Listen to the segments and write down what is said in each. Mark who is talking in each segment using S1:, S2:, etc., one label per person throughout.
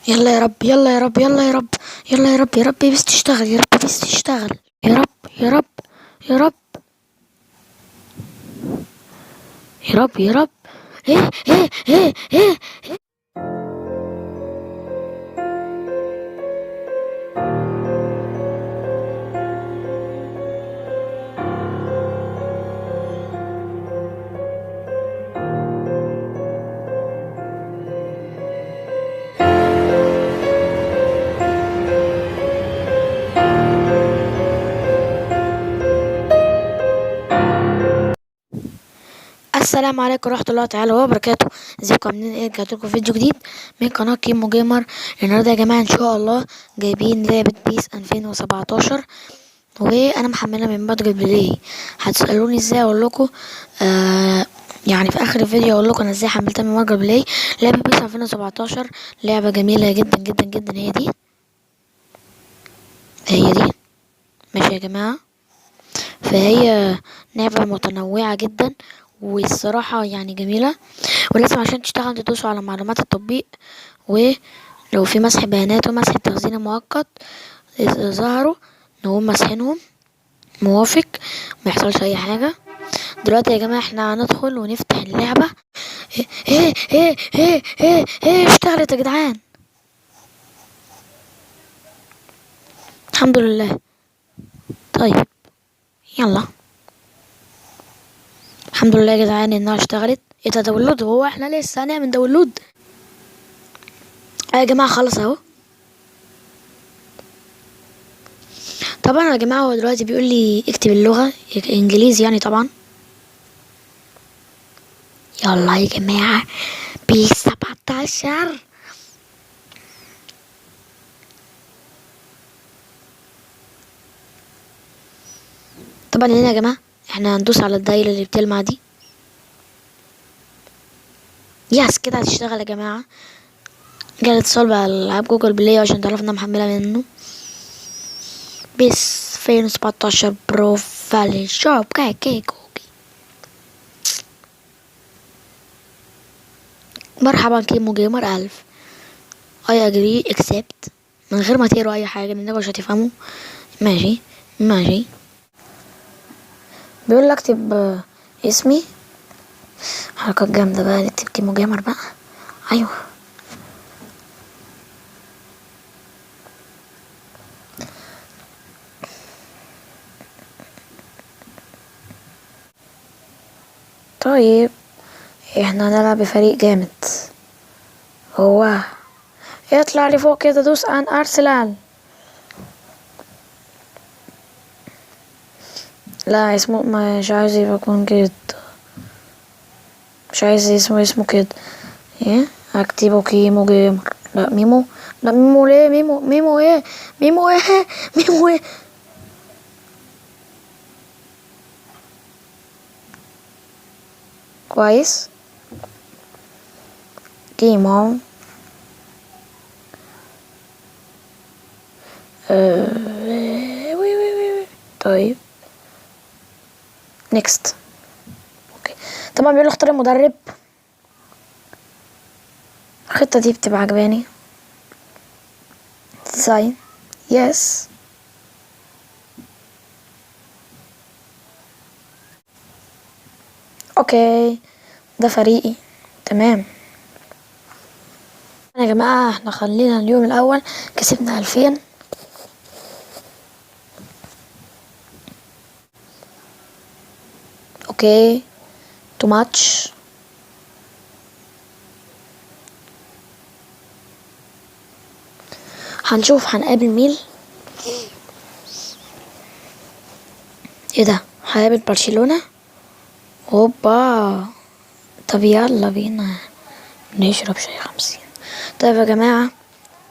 S1: يلا يا رب، يلا يا رب، يلا يا رب، يلا يا رب، يا رب بس تشتغل، يا رب بس تشتغل، يا رب، يا رب، يا رب، يا رب، يا رب. ايه ايه ايه ايه. السلام عليكم ورحمة الله تعالى وبركاته. ازيكم عاملين ايه؟ رجعت لكم فيديو جديد من قناة كيمو جيمر. النهارده يا جماعة ان شاء الله جايبين لعبة بيس 2017، وانا محملها من بدري بلاي. هتسألوني ازاي؟ اقول لكم يعني في اخر الفيديو اقول لكم انا ازاي حملتها من بدري بلاي. لعبة بيس 2017 لعبة جميلة جدا جدا جدا. هي دي ماشي يا جماعة. فهي لعبة متنوعة جدا، والصراحة يعني جميلة. ولازم عشان تشتغل تدوسوا على معلومات التطبيق، ولو في مسح بيانات ومسح التخزين المؤقت إذا ظهروا نقوم مسحينهم. موافق، ما يحصلش اي حاجة. دلوقتي يا جماعة احنا هندخل ونفتح اللعبة. ايه اشتغلت يا جدعان، الحمد لله. طيب يلا، الحمد لله يا جدعان انها اشتغلت. ايه ده داونلود؟ هو احنا لسه هنعمل داونلود؟ يا جماعة خلص اهو. طبعا يا جماعة هو دلوقتي بيقول لي اكتب اللغة انجليزي يعني طبعا. يلا يا جماعة، بيس 17. طبعا هنا يا جماعة احنا هندوس على الدايرة اللي بتلمع دي. يس كده هتشتغل يا جماعة. جالت اتصال بقى العاب جوجل بلاي عشان تعرف انها محملة منه. بيس 2017 بروفايل شوب كوكي. مرحبا كيمو جيمر 1000. اي اجري اكسبت، من غير ما تقروا اي حاجة لانكم مش هتفهموا. ماشي ماشي. بيقول لي اكتب اسمي. حركات جامدة بقى، نكتب كيمو جيمر بقى. ايوه. طيب احنا هنلعب بفريق جامد. هو اطلع لفوق كده، دوس عن ارسنال. لا اسمه مش عايز يكون كده، مش عايز اسمه كده. ايه اكتبه كيمو جيمر. لا ميمو، لا ميمو ليه؟ ميمو ايه؟ ميمو ايه؟ ميمو ايه؟ كويس. كيمو وي. طيب نيكست. اوكي. طبعا بيقول اختار المدرب. الخطة دي بتبقى عجباني. ديزاين يس. اوكي ده فريقي تمام. يا جماعة احنا خلينا اليوم الاول كسبنا 2000. اوكي تو ماتش. هنشوف هنقابل مين. ايه ده؟ هنقابل برشلونة. اوبا. طب يلا بينا نشرب شاي 50. طيب يا جماعة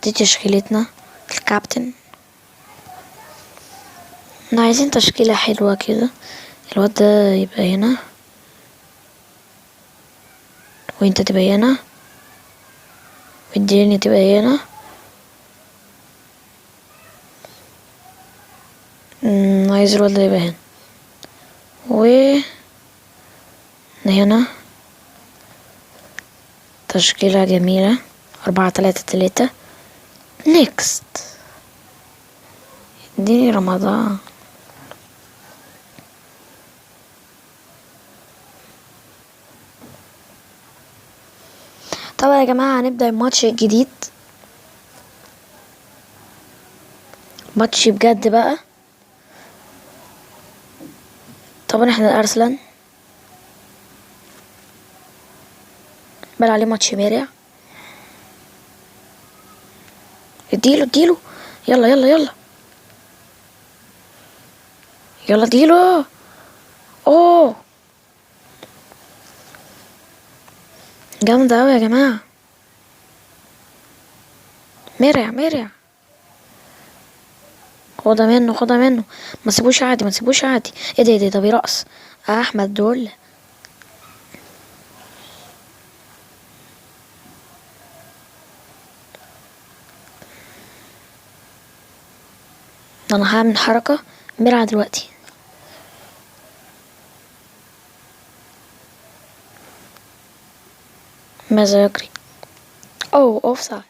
S1: دي تشكيلتنا. الكابتن احنا عايزين تشكيلة حلوة كده. الواد ده يبقى هنا، وانت تبقى هنا، والدنيا تبقى هنا. عايز الواد ده يبقى هنا، و هنا تشكيلة جميلة. 4-3-3. نيكست. اديني رمضان. طبعا يا جماعة هنبدأ الماتش الجديد، ماتش بجد بقى. طبعا احنا الارسنال بل عليه ماتش بارع. اديله اديله، يلا يلا يلا يلا اديله. اوه جامدة اوي يا جماعة، مرع مرع. خدها منه خدها منه، ما تسيبوش عادي ما تسيبوش عادي. ايه ده ايه ده بيرقص احمد دول. انا هعمل حركة مرعى دلوقتي. ماذا يجري؟ اوف سايد.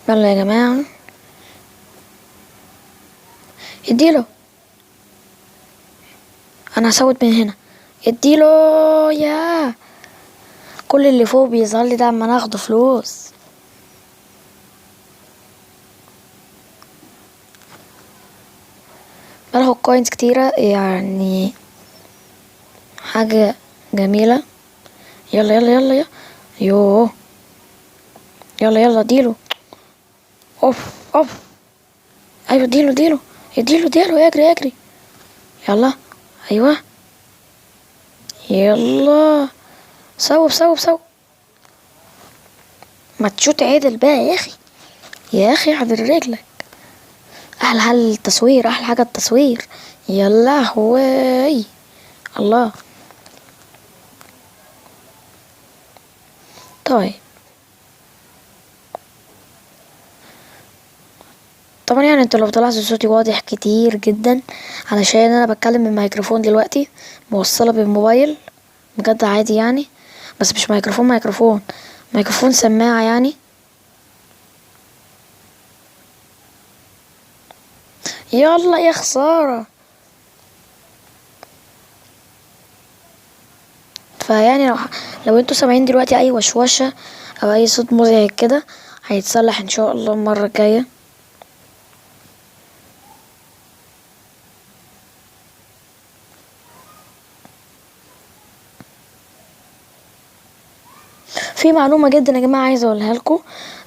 S1: يلا يا جماعة اديله، انا هسود من هنا. اديله يا، كل اللي فوق بيظهر لي ده اما ناخده فلوس. باخد كوينز كتيرة يعني، حاجة جميلة. يلا يلا يلا يلا يوه، يلا يلا اديله. اوف. ايوه اديله اديله اديله اديله، اجري اجري. يلا ايوه يلا، سو. ما تشوت عدل بقى يا اخي، يا اخي عدل رجلك. احلى التصوير، احلى حاجة التصوير. يلا هواي الله. طيب طبعا يعني انتوا لو تلاحظوا صوتي واضح كتير جدا، علشان انا بتكلم من ميكروفون دلوقتي موصلة بالموبايل بجد عادي يعني، بس مش ميكروفون سماعة يعني. يلا يا خسارة. فيعني لو انتوا سامعين دلوقتي اي وشوشة او اي صوت مزعج كده هيتصلح ان شاء الله المرة الجاية. في معلومة جدا يا جماعة عايزة اقولها لكم،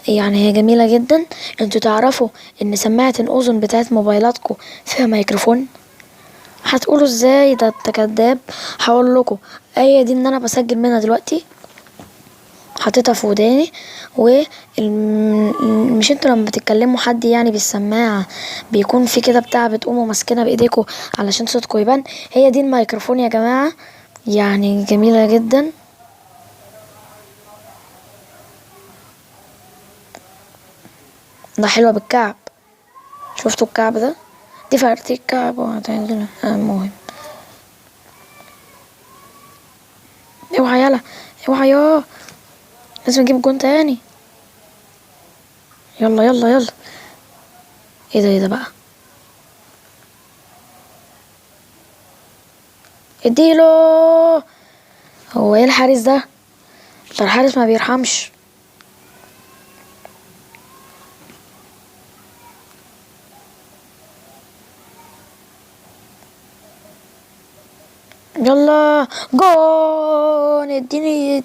S1: يعني هي جميلة جدا. انتوا تعرفوا ان سماعة الاذن بتاعت موبايلاتكم فيها ميكروفون؟ هتقولوا ازاي ده انت كداب. هقول لكم، ايه دي ان انا بسجل منها دلوقتي، حطيتها في وداني. مش انتوا لما بتتكلموا حد يعني بالسماعة بيكون في كده بتاع بتقوموا ماسكينها بايديكوا علشان صوتكوا يبان؟ هي دي الميكروفون يا جماعة، يعني جميلة جدا. ده حلوة بالكعب، شفتوا الكعب ده؟ دي فرتي الكعب وهتعمل المهم. اوعى يلا، اوعى يا، لازم نجيب جون تاني. يلا يلا يلا. ايه ده بقى؟ اديله. هو ايه الحارس ده الحارس ما بيرحمش. يلا جون. اديني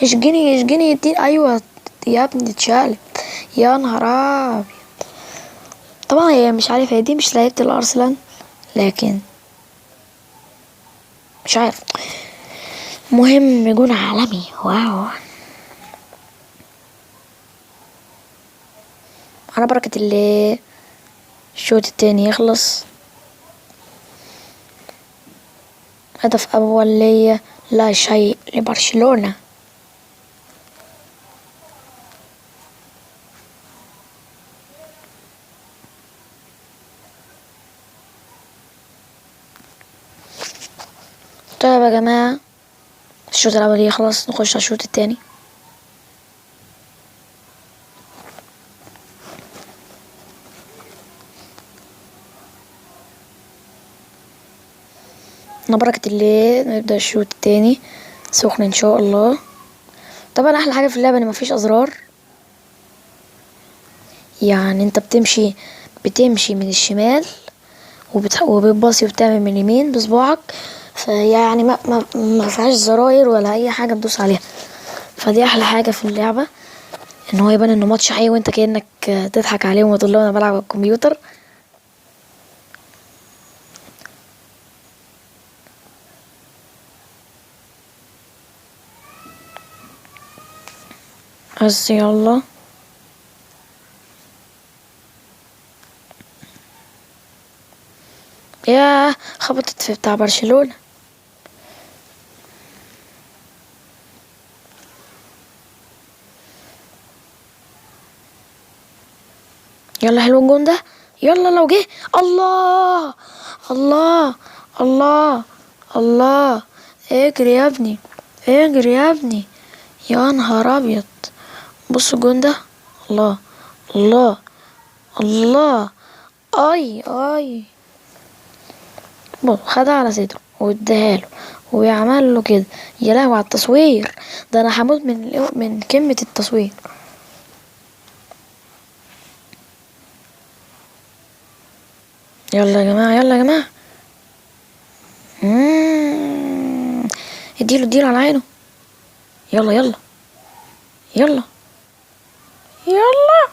S1: اشجني اديني. ايوه يا ابني اتشالت. يا نهار ابيض. طبعا هي مش عارف، هي دي مش لعيبة الارسنال، لكن مش عارف، مهم جون عالمي. واو. على بركة الله الشوط التاني يخلص. هدف اول ليا لا شيء لبرشلونة. طيب يا جماعة، الشوط الأول يخلص نخش على الشوط التاني. على بركة الله نبدأ الشوط التاني سخن ان شاء الله. طبعا احلى حاجة في اللعبة ان مفيش ازرار، يعني انت بتمشي من الشمال وبتباصي وبتعمل من اليمين بصباعك، فيعني ما فيهاش زراير ولا اي حاجة تدوس عليها، فدي احلى حاجة في اللعبة، ان هو يبان انه ماتش حقيقي وانت كأنك تضحك عليهم وتقول لهم انا بلعب على الكمبيوتر. بس يلا يا خبطت في بتاع برشلونة. يلا حلو الجون ده، يلا لو جه. الله الله الله الله، اجري يا ابني، اجري يا ابني، يا نهار ابيض. بص الجون ده، الله الله الله، اي اي. بص خدها على صدره واداها له ويعمل له كده. يا لهوي على التصوير، ده انا هموت من كلمة التصوير. يلا يا جماعة، يلا يا جماعة. اديله على عينه. يلا يلا يلا يلا.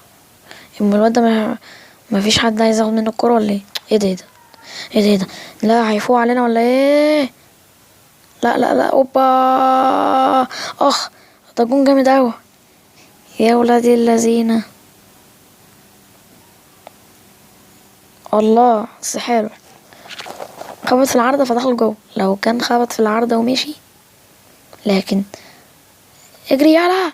S1: اما الواد ده ما فيش حد عايز ياخد منه الكرة ولا ايه؟ ايه ده ايه ده ايه ده ايه ده؟ لا هيفوق علينا ولا ايه؟ لا لا لا، اوبا. اخ، ده جون جامد اوي يا ولادي اللذينة. الله بس حلو، خبط في العارضة فدخل جوه. لو كان خبط في العارضة ومشي، لكن اجري يلا،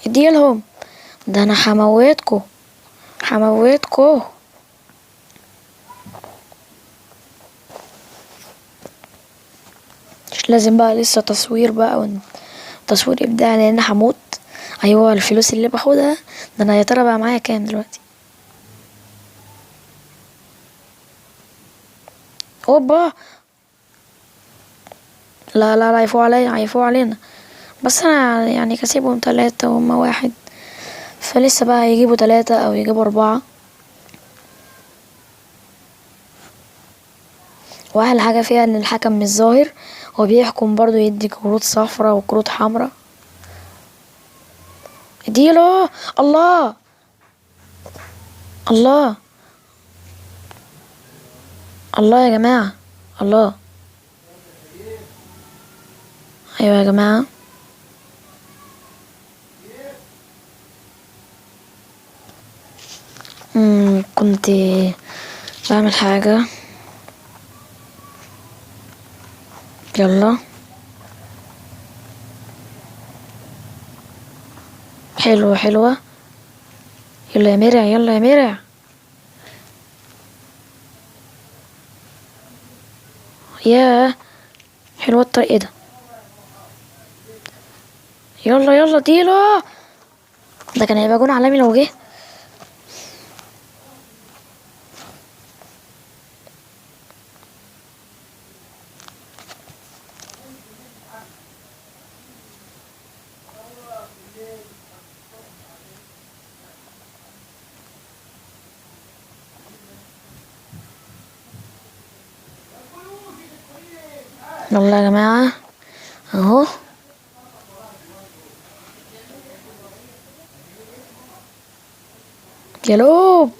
S1: اديلهم. ده انا هموتكو هموتكو. مش لازم بقى لسه تصوير بقى تصوير ابداع لان هموت. ايوه الفلوس اللي باخدها، ده انا يا ترى بقى معايا كام دلوقتي؟ اوبا. لا لا لا، هيفوق علينا، بس انا يعني كسيبهم 3 وهم 1، فلسه بقى يجيبوا 3 او يجيبوا 4. واحلى حاجة فيها ان الحكم مش ظاهر، هو بيحكم برضو، يدي كروت صفرا وكروت حمرا. اديله. الله الله الله يا جماعة، الله. ايوه يا جماعة. كنت بعمل حاجة. يلا حلوة حلوة، يلا يا مرع، يلا يا مرع. ياه حلوة الطريق ده. يلا يلا اديله، ده كان هيبقى جون عالمي لو جه. يلا يا جماعة اهو. يلوب.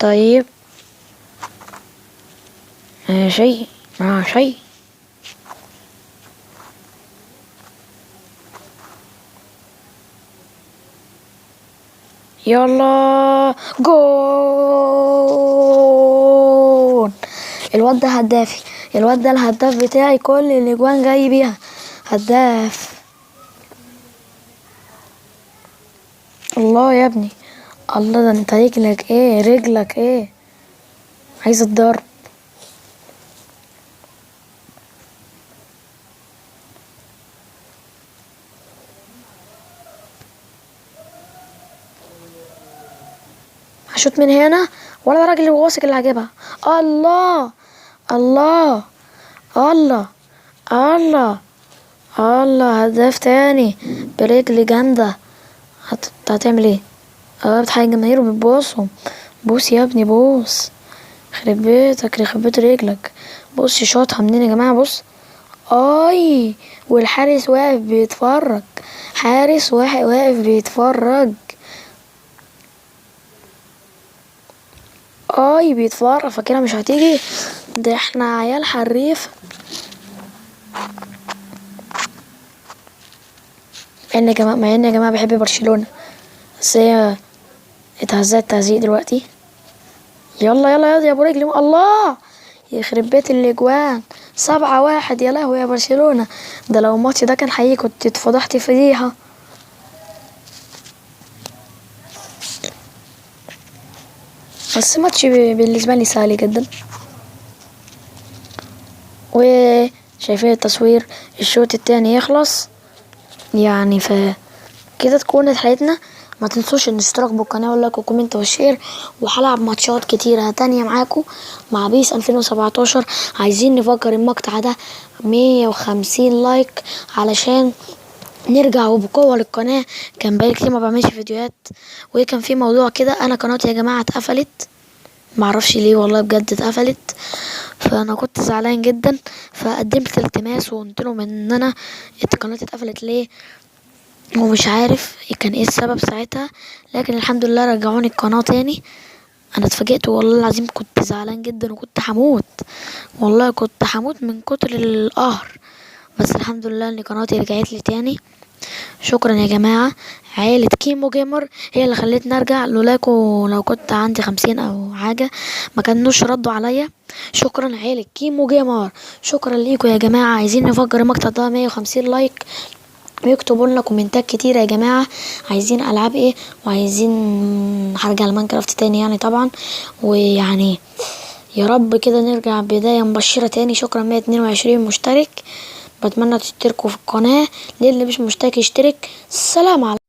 S1: طيب ماشي ماشي. يلا جون. الواد ده هدافي، الواد ده الهداف بتاعي، كل الاجوان جاي بيها، هداف. الله يا ابني، الله ده انت رجلك ايه، رجلك ايه، عايز الضرب. هشوط من هنا ولا الراجل اللي واثق اللي هجيبها. الله الله الله الله الله، هدف تاني برجل جامدة. هتعمل ايه؟ بتحيي الجماهير وبتبوسهم. بوس يا ابني بوس، يخرب بيتك، يخرب بيت رجلك. بص شاطها منين يا جماعة، بص. اي، والحارس واقف بيتفرج، حارس واحد واقف بيتفرج. اي بيتفرج، فاكرها مش هتيجي، ده احنا عيال حريف. مع ان يا جماعة بحب برشلونة، بس هي اتهزت تهزيق دلوقتي. يلا يلا يلا يا ابو رجلي، الله يخرب بيت الاجوان. 7-1 يا لهوي يا برشلونة، ده لو الماتش ده كان حقيقي كنت اتفضحت فضيحة. بس ماتش بالنسبة لي سهل جدا. وشايفين التصوير، الشوط التاني يخلص يعني، كده تكون حلقتنا. ما تنسوش الاشتراك بالقناة واللايك وكومنت والشير، وهلعب ماتشات كتيرة تانية معاكم مع بيس 2017. عايزين نفجر المقطع ده 150 لايك علشان نرجع وبقوة للقناة. كان بقالي كتير ما بعملش فيديوهات، وكان في موضوع كده، انا قناتي يا جماعة اتقفلت، معرفش ليه والله بجد اتقفلت. فانا كنت زعلان جدا، فقدمت التماس وقلت لهم ان انا قناتي اتقفلت ليه، ومش عارف كان ايه السبب ساعتها. لكن الحمد لله رجعوني القناة تاني. انا اتفاجئت والله العظيم، كنت زعلان جدا وكنت هموت، والله كنت هموت من كتر القهر. بس الحمد لله ان قناتي رجعت لي تاني. شكرا يا جماعة، عائلة كيمو جيمر هي اللي خلتني ارجع، لولاكو لو كنت عندي 50 او حاجة ما كانوش ردوا عليا. شكرا عائلة كيمو جيمر، شكرا ليكم يا جماعة. عايزين نفجر المقطع ده 150 لايك، ويكتبوا لنا كومنتات كتيرة يا جماعة، عايزين العاب ايه، وعايزين هرجع لماينكرافت تاني يعني طبعا. ويعني يا رب كده نرجع بداية مبشرة تاني. شكرا 122 مشترك، بتمنى تشتركوا في القناة، للي مش مشترك يشترك. السلام عليكم.